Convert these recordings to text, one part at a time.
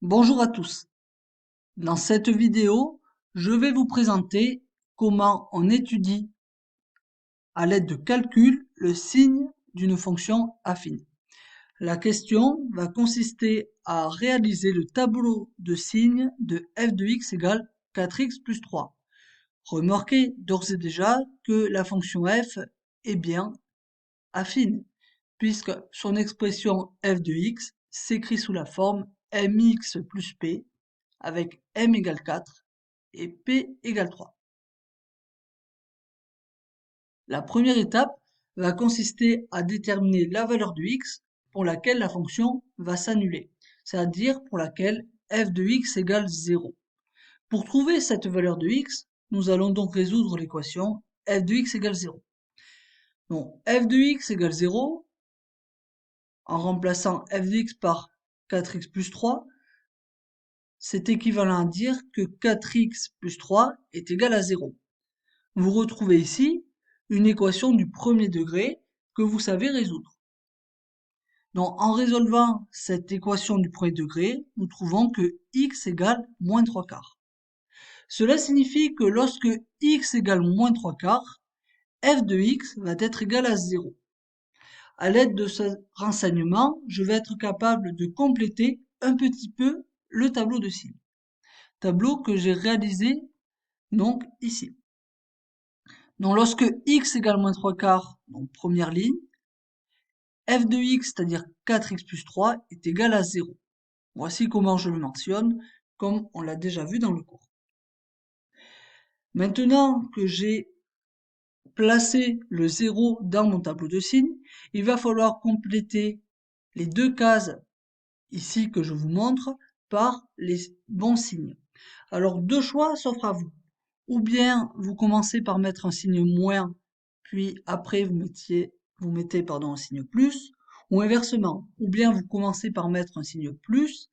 Bonjour à tous. Dans cette vidéo, je vais vous présenter comment on étudie à l'aide de calculs le signe d'une fonction affine. La question va consister à réaliser le tableau de signes de f de x égale 4x plus 3. Remarquez d'ores et déjà que la fonction f est bien affine, puisque son expression f de x s'écrit sous la forme mx plus p, avec m égale 4 et p égale 3. La première étape va consister à déterminer la valeur de x pour laquelle la fonction va s'annuler, c'est-à-dire pour laquelle f de x égale 0. Pour trouver cette valeur de x, nous allons donc résoudre l'équation f de x égale 0. Donc f de x égale 0, en remplaçant f de x par 4x plus 3, c'est équivalent à dire que 4x plus 3 est égal à 0. Vous retrouvez ici une équation du premier degré que vous savez résoudre. Donc, en résolvant cette équation du premier degré, nous trouvons que x égale moins 3 quarts. Cela signifie que lorsque x égale moins 3 quarts, f de x va être égal à 0. À l'aide de ce renseignement, je vais être capable de compléter un petit peu le tableau de signes. Tableau que j'ai réalisé donc ici. Donc lorsque x égale moins 3 quarts, donc première ligne, f de x, c'est-à-dire 4x plus 3, est égal à 0. Voici comment je le mentionne, comme on l'a déjà vu dans le cours. Maintenant que j'ai placé le 0 dans mon tableau de signes, il va falloir compléter les deux cases ici que je vous montre par les bons signes. Alors deux choix s'offrent à vous. Ou bien vous commencez par mettre un signe moins, puis après vous mettez un signe plus, ou inversement. Ou bien vous commencez par mettre un signe plus,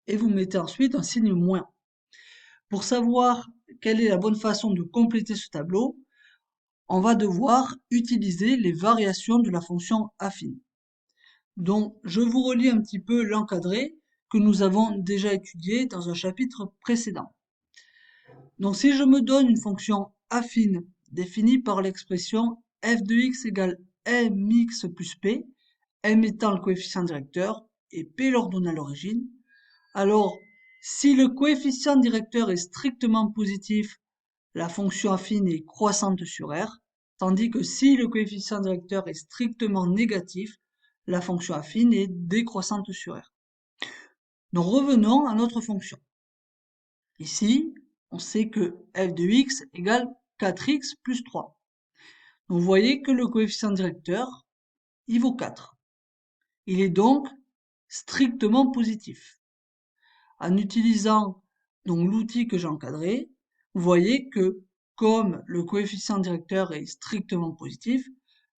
et vous mettez ensuite un signe moins. Pour savoir quelle est la bonne façon de compléter ce tableau, on va devoir utiliser les variations de la fonction affine. Donc, je vous relis un petit peu l'encadré que nous avons déjà étudié dans un chapitre précédent. Donc, si je me donne une fonction affine définie par l'expression f de x égale mx plus p, m étant le coefficient directeur et p l'ordonnée à l'origine, alors si le coefficient directeur est strictement positif, la fonction affine est croissante sur R, tandis que si le coefficient directeur est strictement négatif, la fonction affine est décroissante sur R. Donc revenons à notre fonction. Ici, on sait que f de x égale 4x plus 3. Donc vous voyez que le coefficient directeur, il vaut 4. Il est donc strictement positif. En utilisant donc l'outil que j'ai encadré, vous voyez que comme le coefficient directeur est strictement positif,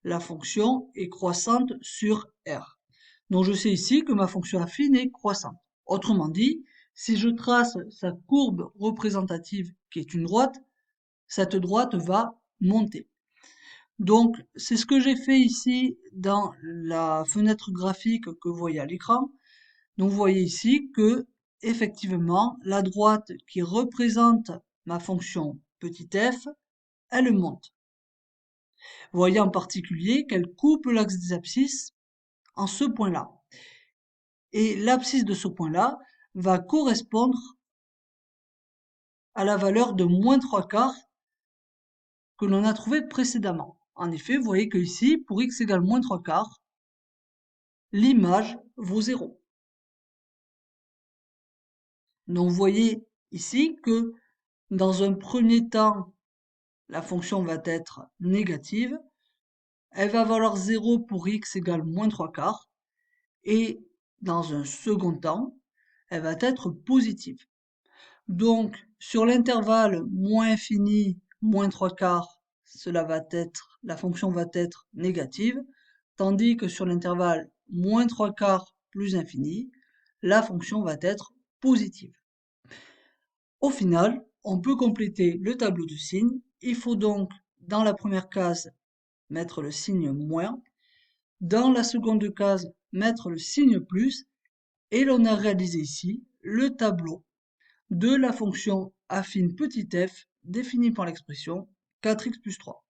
la fonction est croissante sur R. Donc je sais ici que ma fonction affine est croissante. Autrement dit, si je trace sa courbe représentative qui est une droite, cette droite va monter. Donc c'est ce que j'ai fait ici dans la fenêtre graphique que vous voyez à l'écran. Donc vous voyez ici que effectivement la droite qui représente ma fonction petit f, elle monte. Vous voyez en particulier qu'elle coupe l'axe des abscisses en ce point-là. Et l'abscisse de ce point-là va correspondre à la valeur de moins 3 quarts que l'on a trouvé précédemment. En effet, vous voyez que ici, pour x égale moins 3 quarts, l'image vaut 0. Donc vous voyez ici que dans un premier temps, la fonction va être négative, elle va valoir 0 pour x égale moins 3 quarts, et dans un second temps, elle va être positive. Donc, sur l'intervalle moins infini, moins 3 quarts, la fonction va être négative, tandis que sur l'intervalle moins 3 quarts plus infini, la fonction va être positive. Au final, on peut compléter le tableau de signes. Il faut donc, dans la première case, mettre le signe moins. Dans la seconde case, mettre le signe plus. Et l'on a réalisé ici le tableau de la fonction affine petit f définie par l'expression 4x plus 3.